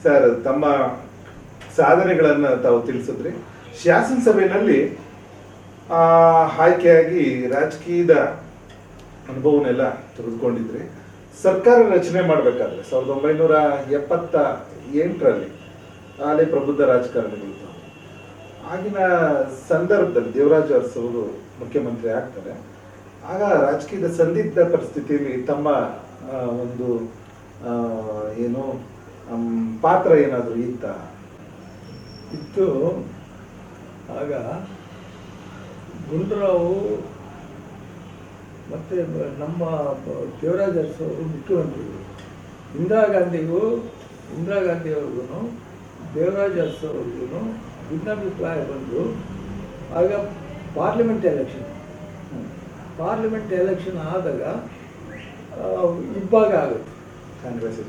Sir ತಮ್ಮ ಸಾಧನೆಗಳನ್ನು ತಾವು ತಿಳಿಸಿದ್ರಿ. ಶಾಸನಸಭೆಯಲ್ಲಿ ಆಯ್ಕೆಯಾಗಿ ರಾಜಕೀಯದ ಅನುಭವನೆಲ್ಲ ತೆಗೆದುಕೊಂಡಿದ್ರಿ. ಸರ್ಕಾರ ರಚನೆ ಮಾಡಬೇಕಾದ್ರೆ 1978ರಲ್ಲಿ ಅಲ್ಲಿ ಪ್ರಬುದ್ಧ ರಾಜಕಾರಣಿಗಳು ಆಗಿನ ಸಂದರ್ಭದಲ್ಲಿ ದೇವರಾಜ ಅರಸು ಅವರು ಮುಖ್ಯಮಂತ್ರಿ ಆಗ್ತಾರೆ. ಆಗ ರಾಜಕೀಯದ ಸಂದಿಗ್ಧ ಪರಿಸ್ಥಿತಿಯಲ್ಲಿ ತಮ್ಮ ಒಂದು ಏನು ಪಾತ್ರ ಏನಾದರೂ ಇತ್ತು. ಆಗ ಗುಂಡೂರಾವ್ ಮತ್ತು ನಮ್ಮ ದೇವರಾಜ ಅರಸು ಅವರು ಮುಖ್ಯಮಂತ್ರಿಗಳು. ಇಂದಿರಾ ಗಾಂಧಿಯವ್ರಿಗೂ ದೇವರಾಜ ಅರಸು ಅವ್ರಿಗೂ ಭಿನ್ನಾಭಿಪ್ರಾಯ ಬಂದು ಆಗ ಪಾರ್ಲಿಮೆಂಟ್ ಎಲೆಕ್ಷನ್ ಆದಾಗ ಇಬ್ಬಾಗ ಆಗುತ್ತೆ, ಕಾಂಗ್ರೆಸ್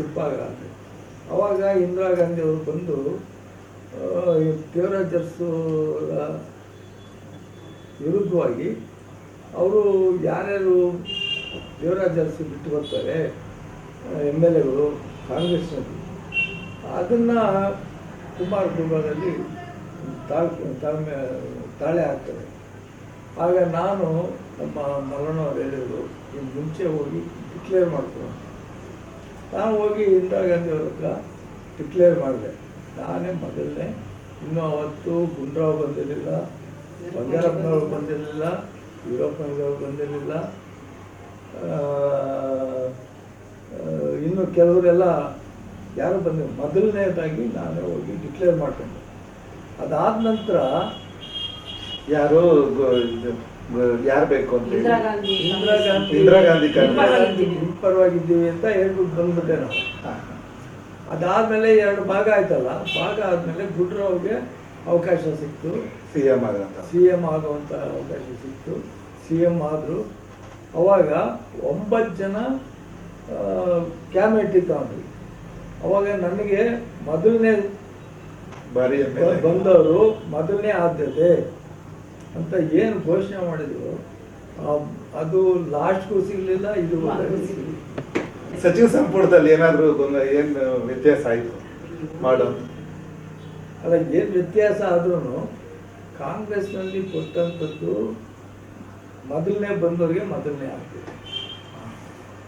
ಇಬ್ಬಾಗ ಆಗುತ್ತೆ. ಅವಾಗ ಇಂದಿರಾ ಗಾಂಧಿಯವರು ಬಂದು ದೇವರಾಜ ಅರಸುರ ವಿರುದ್ಧವಾಗಿ ಅವರು ಯಾರ್ಯಾರು ದೇವರಾಜ ಅರಸು ಬಿಟ್ಟು ಬರ್ತಾರೆ MLAಗಳು ಕಾಂಗ್ರೆಸ್ನಲ್ಲಿ, ಅದನ್ನು ಕುಮಾರದಲ್ಲಿ ತಾಳೆ ಹಾಕ್ತಾರೆ. ಆಗ ನಾನು ನಮ್ಮ ಮಲ್ಲಣ್ಣವ್ರು ಹೇಳಿದರು, ಇನ್ನು ಮುಂಚೆ ಹೋಗಿ ಡಿಕ್ಲೇರ್ ಮಾಡ್ಕೊಂಡು ನಾನು ಹೋಗಿ ಇಂದಿರಾ ಗಾಂಧಿಯವ್ರ ಹತ್ರ ಡಿಕ್ಲೇರ್ ಮಾಡಿದೆ. ನಾನೇ ಮೊದಲನೇ. ಇನ್ನೂ ಅವತ್ತು ಗುಂಡೂರಾವ್ ಬಂದಿರಲಿಲ್ಲ, ಬಂಗಾರಪ್ಪನವ್ರು ಬಂದಿರಲಿಲ್ಲ, ಯುರೋಪ್ನವ್ರು ಬಂದಿರಲಿಲ್ಲ, ಇನ್ನು ಕೆಲವರೆಲ್ಲ ಯಾರು ಬಂದಿಲ್ಲ. ಮೊದಲನೇದಾಗಿ ನಾನೇ ಹೋಗಿ ಡಿಕ್ಲೇರ್ ಮಾಡ್ಕೊಂಡೆ. ಅದಾದ ನಂತರ ಯಾರು ಬೇಕು ಅಂತ ಇಂದಿರಾ ಗಾಂಧಿ ಪರವಾಗಿದ್ದೀವಿ ಅಂತ ಹೇಳ್ಬಿಟ್ಟು ಬಂದ್ಬಿಟ್ಟೆ ನಾವು. ಅದಾದಮೇಲೆ 2 ಭಾಗ ಆಯ್ತಲ್ಲ. ಭಾಗ ಆದಮೇಲೆ ಗುಂಡೂರಾವ್ಗೆ ಅವಕಾಶ ಸಿಕ್ತು, CM ಆಗುವಂಥ ಅವಕಾಶ ಸಿಕ್ತು. CM ಆದರು. ಅವಾಗ 9 ಜನ ಕ್ಯಾಬಿನೆಟ್ ತಗೊಂಡ್ವಿ. ಅವಾಗ ನನಗೆ ಮೊದಲನೇ ಬಾರಿ ಬಂದವರು ಮೊದಲನೇ ಆದ್ಯತೆ ಅಂತ ಏನು ಘೋಷಣೆ ಮಾಡಿದ್ರು, ಅದು ಲಾಸ್ಟ್ಗೂ ಸಿಗಲಿಲ್ಲ, ಇದು ಸಚಿವ ಸಂಪುಟದಲ್ಲಿ ಏನಾದರೂ ಏನು ವ್ಯತ್ಯಾಸ ಆಯಿತು ಮಾಡೋದು? ಅಲ್ಲ, ಏನು ವ್ಯತ್ಯಾಸ ಆದ್ರೂ ಕಾಂಗ್ರೆಸ್ನಲ್ಲಿ ಕೊಟ್ಟಂಥದ್ದು ಮೊದಲನೇ ಬಂದವರಿಗೆ ಮೊದಲನೇ ಆಗ್ತದೆ.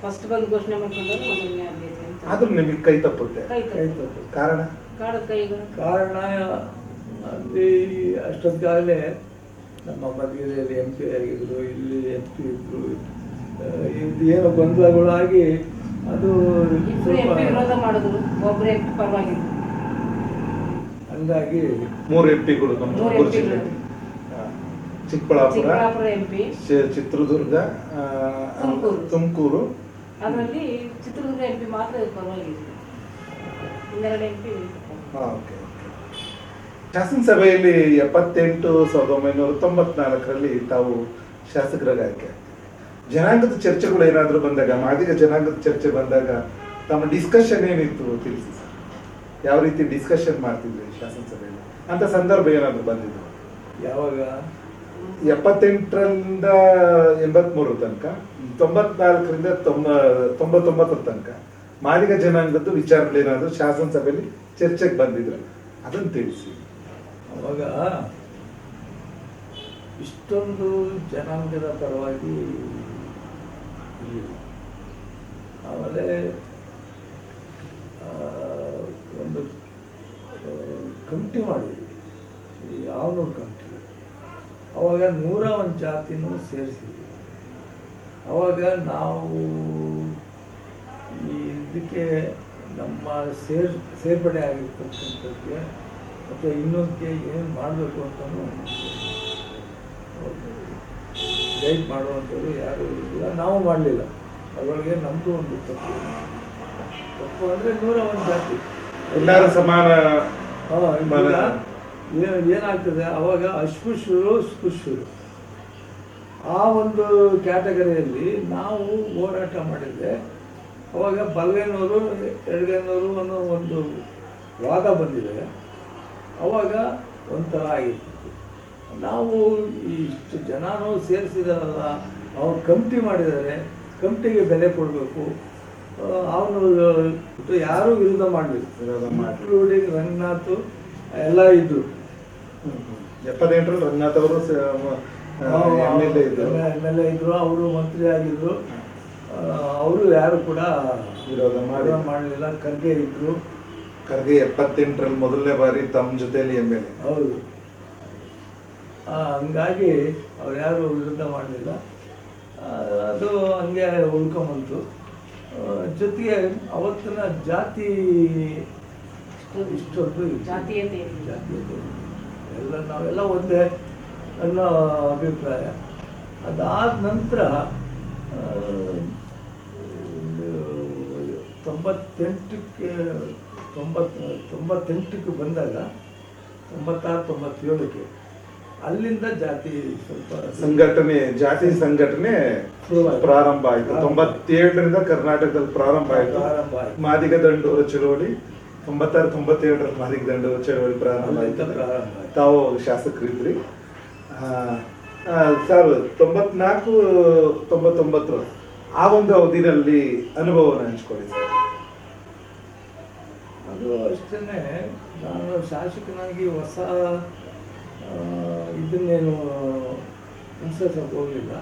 ಫಸ್ಟ್ ಬಂದು ಘೋಷಣೆ ಮಾಡ್ಕೊಂಡ್ರೆ ಮೊದಲನೇ ಆಗ್ತದೆ. ಆದ್ರೂ ನಿಮಗೆ ಕೈ ತಪ್ಪುತ್ತೆ. ಕಾರಣ ಅಲ್ಲಿ ಅಷ್ಟೊತ್ತಿಗಾಗಲೇ ನಮ್ಮ ಮಧ್ಯದಲ್ಲಿ MP ಆಗಿದ್ರು, ಇಲ್ಲಿ MP ಇದ್ರು. ಇದು ಏನೋ ಗೊಂದಲಗಳಾಗಿ ಅದು ಹಂಗಾಗಿ 3 MP ಗಳು ಚಿಕ್ಕಬಳ್ಳಾಪುರ, ಚಿತ್ರದುರ್ಗ, ತುಮಕೂರು. ಅದರಲ್ಲಿ ಚಿತ್ರದುರ್ಗ MP ಮಾತ್ರ ಪರವಾಗಿತ್ತು. ಶಾಸನಸಭೆಯಲ್ಲಿ 78 1994ರಲ್ಲಿ ತಾವು ಶಾಸಕರಾಗಿ ಆಯ್ಕೆ. ಜನಾಂಗದ ಚರ್ಚೆಗಳು ಏನಾದರೂ ಬಂದಾಗ, ಮಾದಿಗ ಜನಾಂಗದ ಚರ್ಚೆ ಬಂದಾಗ ತಮ್ಮ ಡಿಸ್ಕಷನ್ ಏನಿತ್ತು ತಿಳಿಸಿ ಸರ್. ಯಾವ ರೀತಿ ಡಿಸ್ಕಷನ್ ಮಾಡ್ತಿದ್ವಿ ಶಾಸನಸಭೆಯಲ್ಲಿ ಅಂತ ಸಂದರ್ಭ ಏನಾದರೂ ಬಂದಿದ್ದು? ಯಾವಾಗ 78ರಿಂದ 83 ತನಕ, 94ರಿಂದ 99 ತನಕ ಮಾದಿಗ ಜನಾಂಗದ್ದು ವಿಚಾರಗಳೇನಾದರೂ ಶಾಸನಸಭೆಯಲ್ಲಿ ಚರ್ಚೆಗೆ ಬಂದಿದ್ರೆ ಅದನ್ನು ತಿಳಿಸಿ. ಅವಾಗ ಇಷ್ಟೊಂದು ಜನಾಂಗದ ಪರವಾಗಿ ಆಮೇಲೆ ಒಂದು ಕಮಿಟಿ ಮಾಡಿದ್ವಿ, ಯಾವನೂರು ಕಮಿಟಿ. ಅವಾಗ 101 ಜಾತಿನೂ ಸೇರಿಸಿದ್ವಿ. ಅವಾಗ ನಾವು ಇದಕ್ಕೆ ನಮ್ಮ ಸೇರ್ಪಡೆ ಆಗಿರ್ತಕ್ಕಂಥದ್ದಕ್ಕೆ ಮತ್ತು ಇನ್ನೊಂದಕ್ಕೆ ಏನು ಮಾಡಬೇಕು ಅಂತಲೂ ಗೈಡ್ ಮಾಡುವಂಥವ್ರು ಯಾರೂ ಇಲ್ಲ, ನಾವು ಮಾಡಲಿಲ್ಲ. ಅದರೊಳಗೆ ನಮ್ಮದು ಒಂದು ತಪ್ಪು ಅಂದರೆ 101 ಜಾತಿ ಎಲ್ಲರೂ ಸಮಾನ. ಏನಾಗ್ತದೆ ಅವಾಗ ಅಸ್ಪೃಶ್ಯರು ಸ್ಪೃಶ್ಯರು ಆ ಒಂದು ಕ್ಯಾಟಗರಿಯಲ್ಲಿ ನಾವು ಹೋರಾಟ ಮಾಡಿದರೆ ಅವಾಗ ಬಲಗೈನವರು ಎಡಗೈನವರು ಅನ್ನೋ ಒಂದು ವಾದ ಬಂದಿದೆ. ಅವಾಗ ಒಂಥರ ಆಗಿರ್ತಿತ್ತು. ನಾವು ಇಷ್ಟು ಜನನೂ ಸೇರಿಸಿದಾರಲ್ಲ, ಅವ್ರು ಕಮಿಟಿ ಮಾಡಿದ್ದಾರೆ, ಕಮಿಟಿಗೆ ಬೆಲೆ ಕೊಡಬೇಕು, ಅವನು ಯಾರೂ ವಿರೋಧ ಮಾಡಲಿಲ್ಲ, ವಿರೋಧ ಮಾಡಿ ಇನ್ಕ್ಲೂಡಿಂಗ್ ರಂಗನಾಥ್ ಎಲ್ಲ ಇದ್ರು. 78ರಲ್ಲಿ ರಂಗನಾಥ್ ಅವರು MLA ಇದ್ರು. MLA ಇದ್ರು, ಅವರು ಮಂತ್ರಿ ಆಗಿದ್ರು. ಅವರು ಯಾರು ಕೂಡ ವಿರೋಧ ಮಾಡಲಿಲ್ಲ. ಖರ್ಗೆ ಇದ್ರು. ಖರ್ಗೆ 78ರಲ್ಲಿ ಮೊದಲನೇ ಬಾರಿ ತಮ್ಮ ಜೊತೆಯಲ್ಲಿ MLA. ಹೌದು. ಹಂಗಾಗಿ ಅವ್ರು ಯಾರು ವಿರುದ್ಧ ಮಾಡಲಿಲ್ಲ. ಅದು ಹಂಗೆ ಉಳ್ಕೊಂಬಂತು. ಜೊತೆಗೆ ಅವತ್ತಿನ ಜಾತಿ ಇಷ್ಟೊಂದು ಜಾತೀಯತೆ ಎಲ್ಲ ನಾವೆಲ್ಲ ಒಂದೇ ಅನ್ನೋ ಅಭಿಪ್ರಾಯ. ಅದಾದ ನಂತರ 98ಕ್ಕೆ ಬಂದಾಗ 96-97ಕ್ಕೆ ಅಲ್ಲಿಂದ ಜಾತಿ ಸ್ವಲ್ಪ ಸಂಘಟನೆ, ಜಾತಿ ಸಂಘಟನೆ ಪ್ರಾರಂಭ ಆಯಿತು. 97ರಿಂದ ಕರ್ನಾಟಕದಲ್ಲಿ ಪ್ರಾರಂಭ ಆಯಿತು. ಮಾದಿಗ ದಂಡೋರ ಚಳವಳಿ 96-97ರಲ್ಲಿ ಮಾದಿಗ ದಂಡೋರ ಚಳವಳಿ ಪ್ರಾರಂಭ ಆಯಿತು. ತಾವು ಶಾಸಕರಿದ್ರಿ ಸರ್. 94-99 ಆ ಒಂದು ಅವಧಿನಲ್ಲಿ ಅನುಭವನ ಹಂಚ್ಕೊಳ್ಳಿ ಸರ್. ಅದು ಅಷ್ಟೇ. ನಾನು ಶಾಸಕನಾಗಿ ಹೊಸ ಇದನ್ನೇನು ಅನ್ಸೋಕೆ ಹೋಗಲಿಲ್ಲ.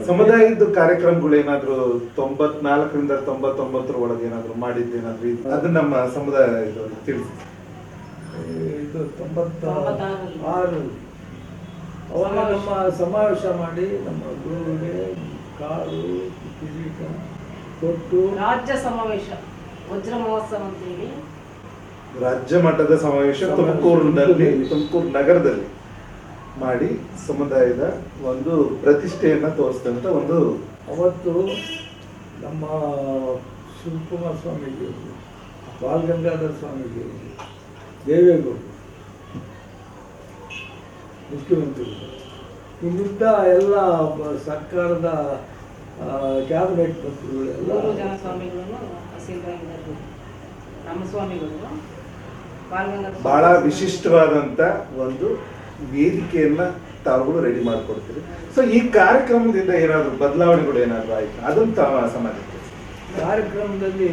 ಸಮುದಾಯದ ಕಾರ್ಯಕ್ರಮಗಳು ಏನಾದ್ರು 94ರಿಂದ 99 ಒಳಗೆ ಏನಾದ್ರು ಮಾಡಿದ್ದೇನಾದ್ರು ಅದು ನಮ್ಮ ಸಮುದಾಯ ಇದು ತಿಳಿಸಿ. ಇದು 96 ಅವಾಗ ನಮ್ಮ ಸಮಾವೇಶ ಮಾಡಿ ನಮ್ಮ ಗುರುವಿಗೆ ಕಾರು ಕಿರೀಟ ಕೊಟ್ಟು ರಾಜ್ಯ ಸಮಾವೇಶ ವಜ್ರ ಮಹೋತ್ಸವ ಅಂತ ಹೇಳಿ ರಾಜ್ಯ ಮಟ್ಟದ ಸಮಾವೇಶ ತುಮಕೂರು ನಗರದಲ್ಲಿ ಮಾಡಿ ಸಮುದಾಯದ ಒಂದು ಪ್ರತಿಷ್ಠೆಯನ್ನ ತೋರಿಸಿದಂತ ಒಂದು. ಅವತ್ತು ನಮ್ಮ ಶಿವಕುಮಾರ ಸ್ವಾಮೀಜಿ, ಬಾಲಗಂಗಾಧರ ಸ್ವಾಮೀಜಿ, ದೇವೇಗೌಡರು ಮುಖ್ಯಮಂತ್ರಿಗಳು, ಇಲ್ಲಿದ್ದ ಎಲ್ಲ ಸರ್ಕಾರದ ಕ್ಯಾಬಿನೆಟ್ ಮಂತ್ರಿಗಳೆಲ್ಲ 3 ಜನ ಸ್ವಾಮಿಗಳನ್ನು ತಹಸೀಲ್ದಾರ್ ರಾಮಸ್ವಾಮಿಗಳು ಬಹಳ ವಿಶಿಷ್ಟವಾದಂತ ಒಂದು ವೇದಿಕೆಯನ್ನ ತಾವುಗಳು ರೆಡಿ ಮಾಡ್ಕೊಡ್ತೀರಿ. ಸೊ ಈ ಕಾರ್ಯಕ್ರಮದಿಂದ ಏನಾದ್ರು ಬದಲಾವಣೆಗಳು ಏನಾದ್ರು ಆಯ್ತು ಅದನ್ನು ತಾವು ಸಮಾಜಕ್ಕೆ ಕಾರ್ಯಕ್ರಮದಲ್ಲಿ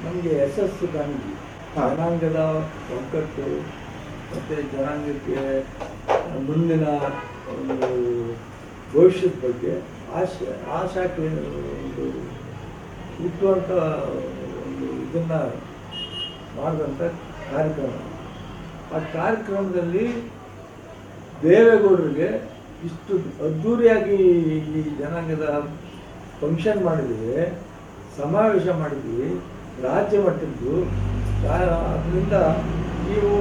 ನಮಗೆ ಯಶಸ್ಸು ಕಾಣಿಕೆ, ಜನಾಂಗದ ಒಗ್ಗಟ್ಟು ಮತ್ತು ಜನಾಂಗಕ್ಕೆ ಮುಂದಿನ ಒಂದು ಭವಿಷ್ಯದ ಬಗ್ಗೆ ಆಶಾಕ್ಕೆ ಒಂದು ಹುಟ್ಟುವಂಥ ಒಂದು ಇದನ್ನು ಮಾಡಿದಂಥ ಕಾರ್ಯಕ್ರಮ. ಆ ಕಾರ್ಯಕ್ರಮದಲ್ಲಿ ದೇವೇಗೌಡರಿಗೆ ಇಷ್ಟು ಅದ್ಧೂರಿಯಾಗಿ ಈ ಜನಾಂಗದ ಫಂಕ್ಷನ್ ಮಾಡಿದ್ವಿ, ಸಮಾವೇಶ ಮಾಡಿದ್ವಿ, ರಾಜ್ಯ ಮಟ್ಟದ್ದು. ಅದರಿಂದ ನೀವು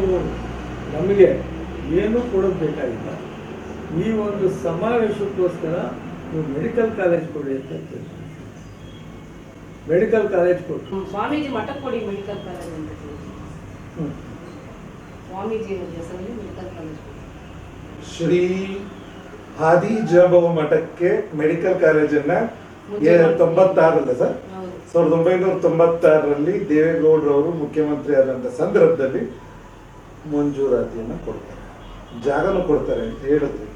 ನಮಗೆ ಏನೂ ಕೊಡೋದು ಬೇಕಾಗಿಲ್ಲ, ಈ ಒಂದು ಸಮಾವೇಶಕ್ಕೋಸ್ಕರ ನೀವು ಮೆಡಿಕಲ್ ಕಾಲೇಜ್ ಕೊಡಿ ಅಂತ ಹೇಳ್ತೀವಿ. ಮೆಡಿಕಲ್ ಕಾಲೇಜ್ ಕೊಟ್ಟು ಸ್ವಾಮೀಜಿ ಮಠಕ್ಕೆ ಕೊಡಿ ಮೆಡಿಕಲ್ ಕಾಲೇಜ್ ಅಂತ ಸ್ವಾಮೀಜಿ ಹೆಸರಲ್ಲಿ ಮೆಡಿಕಲ್ ಕಾಲೇಜ್ ಶ್ರೀ ಹಾದಿ ಜಾಂಬವ ಮಠಕ್ಕೆ ಮೆಡಿಕಲ್ ಕಾಲೇಜನ್ನ 96 ಸರ್ 1996ರಲ್ಲಿ ದೇವೇಗೌಡರವರು ಮುಖ್ಯಮಂತ್ರಿ ಆದಂತ ಸಂದರ್ಭದಲ್ಲಿ ಮಂಜೂರಾತಿಯನ್ನ ಕೊಡ್ತಾರೆ, ಜಾಗನೂ ಕೊಡ್ತಾರೆ ಅಂತ ಹೇಳಿದ್ರಿ.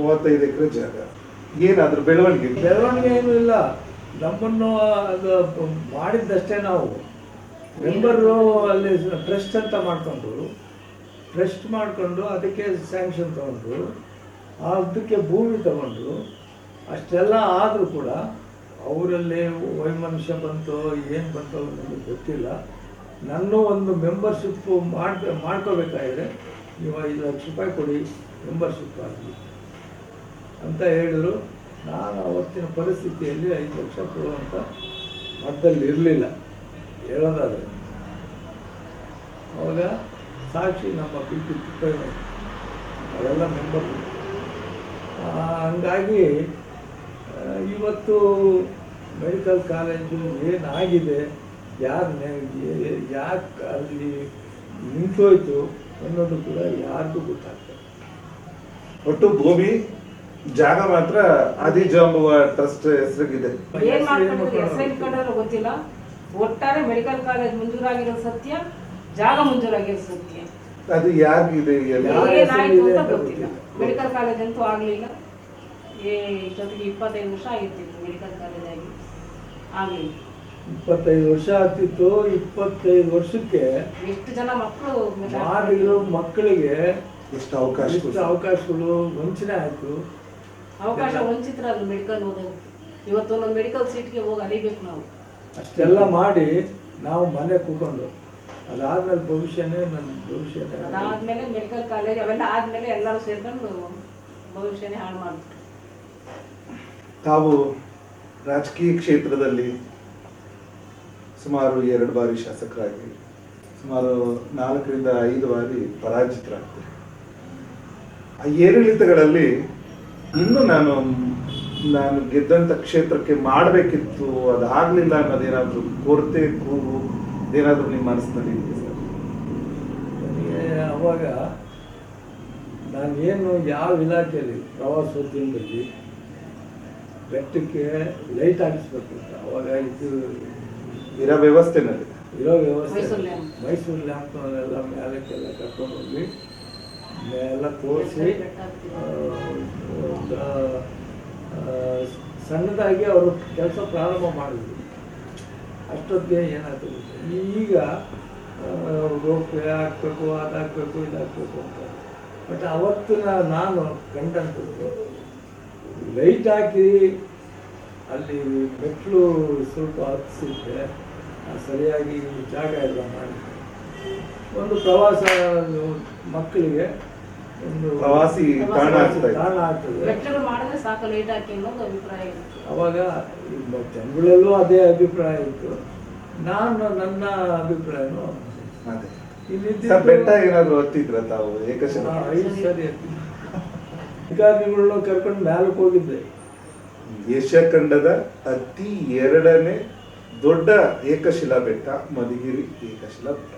35 ಎಕರೆ ಜಾಗ. ಏನಾದ್ರು ಬೆಳವಣಿಗೆ ಏನೂ ಇಲ್ಲ. ನಮ್ಮನ್ನು ಅದು ಮಾಡಿದ್ದಷ್ಟೇ. ನಾವು ಮೆಂಬರು ಅಲ್ಲಿ ಟ್ರಸ್ಟ್ ಅಂತ ಮಾಡಿಕೊಂಡು ಅದಕ್ಕೆ ಸ್ಯಾಂಕ್ಷನ್ ತಗೊಂಡು ಅದಕ್ಕೆ ಭೂಮಿ ತಗೊಂಡು ಅಷ್ಟೆಲ್ಲ ಆದರೂ ಕೂಡ ಅವರಲ್ಲಿ ವೈಮನಸ್ಯ ಬಂತು ಏನು ಬಂತು ನನಗೆ ಗೊತ್ತಿಲ್ಲ. ನನ್ನ ಒಂದು ಮೆಂಬರ್ಶಿಪ್ಪು ಮಾಡ್ಕೋಬೇಕಾದ್ರೆ ನೀವು 5 ಲಕ್ಷ ರೂಪಾಯಿ ಕೊಡಿ ಮೆಂಬರ್ಶಿಪ್ ಆಗಲಿ ಅಂತ ಹೇಳಿದ್ರು. ನಾನು ಅವತ್ತಿನ ಪರಿಸ್ಥಿತಿಯಲ್ಲಿ 5 ಲಕ್ಷ ಕೊಡುವಂಥ ಮಟ್ಟದಲ್ಲಿ ಇರಲಿಲ್ಲ ಹೇಳೋದಾದರೆ. ಅವಾಗ ಸಾಕ್ಷಿ ನಮ್ಮ ಪಿ ತಿಪ್ಪಯ್ಯ ಅವರೆಲ್ಲ ಮೆಂಬರ್. ಹಂಗಾಗಿ ಇವತ್ತು ಮೆಡಿಕಲ್ ಕಾಲೇಜು ಏನಾಗಿದೆ, ಯಾಕೆ ಅಲ್ಲಿ ನಿಂತೋಯ್ತು ಅನ್ನೋದು ಕೂಡ ಯಾರಿಗೂ ಗೊತ್ತಾಗ್ತದೆ. ಒಟ್ಟು ಭೂಮಿ ಜಾಗ ಮಾತ್ರ ಆದಿಜಾಂಬವ ಟ್ರಸ್ಟ್ ಹೆಸರಿಗಿದೆ. ಏನ್ ಮಾಡ್ಕೊಂಡಿದ್ರು ಹೆಸರು ಇಟ್ಕೊಂಡ್ರು ಗೊತ್ತಿಲ್ಲ. ಒಟ್ಟಾರೆ ಮೆಡಿಕಲ್ ಕಾಲೇಜ್ ಮಂಜೂರಾಗಿರೋದು ಸತ್ಯ, ಜಾಗ ಮಂಜೂರಾಗಿರೋದು ಸತ್ಯ. ಅದು ಯಾರಿಗಿದೆ ಏನಾಯ್ತು ಅಂತ ಗೊತ್ತಿಲ್ಲ. ಮೆಡಿಕಲ್ ಕಾಲೇಜ್ ಅಂತೂ ಆಗ್ಲಿಲ್ಲ. ಇಷ್ಟೊತ್ತಿಗೆ 25 ವರ್ಷ ಆಗಿರ್ತಿತ್ತು ಮೆಡಿಕಲ್ ಕಾಲೇಜ್ ಆಗಿ. ಆಗ್ಲಿಲ್ಲ. 25 ವರ್ಷ ಆಗ್ತಿತ್ತು. 25 ವರ್ಷಕ್ಕೆ ಎಷ್ಟು ಜನ ಮಕ್ಕಳು ಮಾಡಿರೋ ಮಕ್ಕಳಿಗೆ ಎಷ್ಟು ಅವಕಾಶಗಳು ವಂಚನೆ ಆಯ್ತು. ಅವಕಾಶ ವಂಚಿತರಲ್ಲ ಮೆಡಿಕಲ್ ಓದೋದು. ಇವತ್ತು ಒಂದೊಂದು ಮೆಡಿಕಲ್ ಸೀಟ್ಗೆ ಹೋಗಿ ಅಲಿಬೇಕು ನಾವು. ಅಷ್ಟೆಲ್ಲ ಮಾಡಿ ನಾವು ಮನೆ ಕೂತ್ಕೊಂಡು ಅದಾದ್ಮೇಲೆ ಭವಿಷ್ಯನೇ ನನ್ನ ಭವಿಷ್ಯನೇ ಅದಾದ್ಮೇಲೆ ಮೆಡಿಕಲ್ ಕಾಲೇಜ್ ಅವೆಲ್ಲ ಆದ್ಮೇಲೆ ಎಲ್ಲರೂ ಸೇರ್ಕೊಂಡು ಭವಿಷ್ಯನೇ ಹಾಳು ಮಾಡ್ತಾರೆ. ತಾವು ರಾಜಕೀಯ ಕ್ಷೇತ್ರದಲ್ಲಿ ಸುಮಾರು 2 ಬಾರಿ ಶಾಸಕರಾಗಿ ಸುಮಾರು 4 ರಿಂದ 5 ಬಾರಿ ಪರಾಜಿತರಾಗ್ತಾರೆ. ಆ ಏರಿಳಿತಗಳಲ್ಲಿ ಇನ್ನು ನಾನು ಗೆದ್ದಂಥ ಕ್ಷೇತ್ರಕ್ಕೆ ಮಾಡಬೇಕಿತ್ತು, ಅದಾಗಲಿಲ್ಲ ಅನ್ನೋದೇನಾದರೂ ಕೊರತೆ ಕೂಗು ಏನಾದರೂ ನಿಮ್ಮ ಮನಸ್ಸಿನಲ್ಲಿ ಇದೆ ಸರ್? ನನಗೆ ಅವಾಗ ನಾನೇನು ಯಾವ ಇಲಾಖೆಯಲ್ಲಿ ಪ್ರವಾಸೋದ್ಯಮದಲ್ಲಿ ಬೆಟ್ಟಕ್ಕೆ ಲೈಟ್ ಹಾಕಿಸ್ಬೇಕಿತ್ತು. ಅವಾಗ ಇದು ಇರೋ ವ್ಯವಸ್ಥೆನಲ್ಲಿ ಇರೋ ವ್ಯವಸ್ಥೆ ಮೈಸೂರು ಮೈಸೂರು ಲ್ಯಾಂಪ್ನೆಲ್ಲ ಮೇಲಕ್ಕೆಲ್ಲ ಕರ್ಕೊಂಡು ಹೋಗಿ ಎಲ್ಲ ತೋರಿಸಿ ಸಣ್ಣದಾಗಿ ಅವರು ಕೆಲಸ ಪ್ರಾರಂಭ ಮಾಡಿದ್ರು. ಅಷ್ಟೊತ್ತಿಗೆ ಏನಾಗ್ತದೆ ಈಗ ರೋಪೆ ಹಾಕ್ಬೇಕು, ಅದಾಗಬೇಕು, ಇದಾಗಬೇಕು ಅಂತ. ಬಟ್ ಅವತ್ತು ನಾನು ಕಂಡಂಥದ್ದು ಲೈಟ್ ಹಾಕಿ ಅಲ್ಲಿ ಮೆಟ್ಲು ಸ್ವಲ್ಪ ಹತ್ತಿಸಿದ್ರೆ ಸರಿಯಾಗಿ ಜಾಗ ಎಲ್ಲ ಮಾಡಿ ಒಂದು ಪ್ರವಾಸ ಮಕ್ಕಳಿಗೆ ಒಂದು ಪ್ರವಾಸಿ ತಾಣ ಆಗ್ತದೆ. ಮೆಟ್ಲುಗಳು ಮಾಡಿದ್ರೆ ಸಾಕು ಲೈಟ್ ಹಾಕಿ ಅನ್ನೋದು ಅಭಿಪ್ರಾಯ ಇತ್ತು. ಅವಾಗ ಜನಗಳಲ್ಲೂ ಅದೇ ಅಭಿಪ್ರಾಯ ಇತ್ತು. ನಾನು ನನ್ನ ಅಭಿಪ್ರಾಯನೂ ಅದೇ. ಇಲ್ಲಿ ಸರ್, ಬೆಟ್ಟ ಏನಾದ್ರು ಹತ್ತಿದ್ರ ತಾವು? ಏಕಶಿಲ 5 ಸರಿ ಅಧಿಕಾರಿಗಳನ್ನ ಕರ್ಕೊಂಡು ಮ್ಯಾಲಕ್ಕೆ ಹೋಗಿದ್ದೆ. ಏಷ್ಯಾ ಖಂಡದ ಅತಿ 2ನೇ ದೊಡ್ಡ ಏಕಶಿಲಾ ಬೆಟ್ಟ ಮಧುಗಿರಿ ಏಕಶಿಲಾ ಬೆಟ್ಟ.